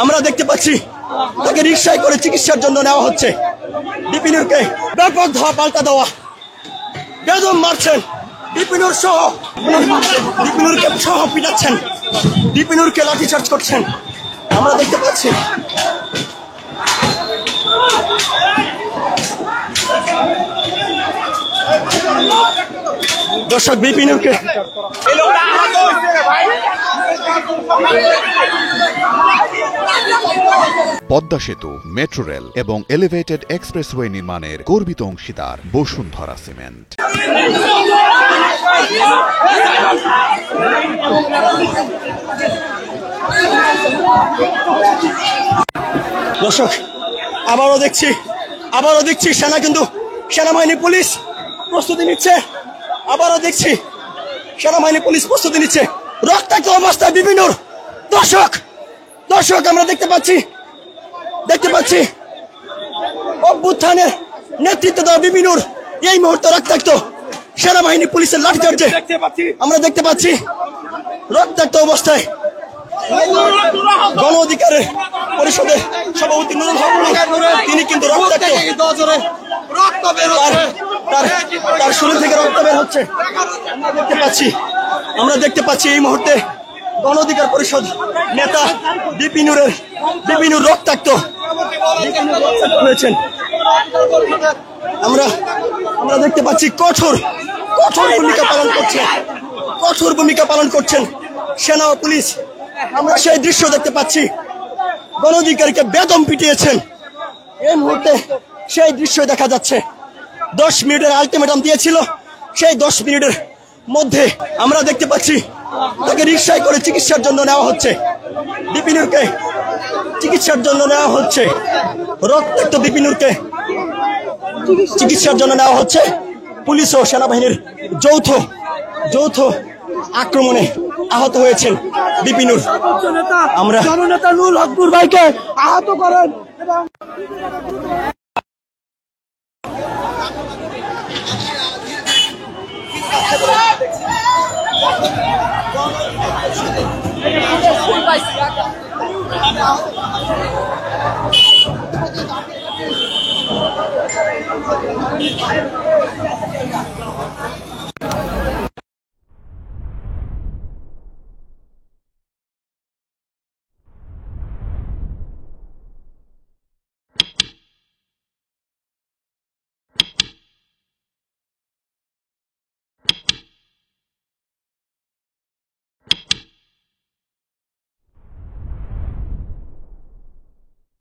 আমরা দেখতে পাচ্ছি তাকে রিকশায় করে চিকিৎসার জন্য নেওয়া হচ্ছে। বিপিনুরকে ব্যাপক ধাওয়া পাল্টা দেওয়া, বেদম মারছেন, বিপিনুরকে সহ পিটাচ্ছেন, বিপিনুরকে লাঠিচার্জ করছেন, আমরা দেখতে পাচ্ছি। দর্শক বিপিনুরকে পদ্মা সেতু, মেট্রো রেল এবং এলিভেটেড এক্সপ্রেসওয়ে নির্মাণের গর্বিত অংশীদার বসুন্ধরা সিমেন্ট। দর্শক আবারও দেখছি সেনাবাহিনী পুলিশ প্রস্তুতি নিচ্ছে। আবারও দেখছি সেনাবাহিনী পুলিশ প্রস্তুতি নিচ্ছে। রক্তাক্ত অবস্থায় বিপিনুর। দর্শক আমরা দেখতে পাচ্ছি অভ্যুত্থানের নেতৃত্ব দেওয়া বিপিনুর এই মুহূর্তে রক্তাক্ত সেনাবাহিনী পুলিশের লাঠিচার্জে আমরা দেখতে পাচ্ছি রক্তাক্ত অবস্থায়। গণ অধিকারের পরিষদের সভাপতি নুরুল হক তিনি কিন্তু রক্তাক্ত, তার শরীর থেকে রক্ত বের হচ্ছে আমরা দেখতে পাচ্ছি এই মুহূর্তে গণ অধিকার পরিষদ নেতা বিপিনুর রক্তাক্ত হয়েছেন। আমরা দেখতে পাচ্ছি কঠোর ভূমিকা পালন করছেন সেনা ও পুলিশ। আমরা সেই দৃশ্য দেখতে পাচ্ছি, গণ অধিকারীকে বেদম পিটিয়েছেন। এই মুহূর্তে সেই দৃশ্য দেখা যাচ্ছে। 10 মিনিটের আলটিমেটাম দিয়েছিল, সেই 10 মিনিটের মধ্যে আমরা দেখতে পাচ্ছি তাকে রিকশায় করে চিকিৎসার জন্য নেওয়া হচ্ছে। বিপিনুরকে চিকিৎসার জন্য নেওয়া হচ্ছে, রক্তাক্ত বিপিনুরকে চিকিৎসার জন্য নেওয়া হচ্ছে। পুলিশ ও সেনাবাহিনীর যৌথ আক্রমণে আহত হয়েছেন বিপিনুর। আমরা জননেতা নুরুল হক ভাইকে আহত করেন এবং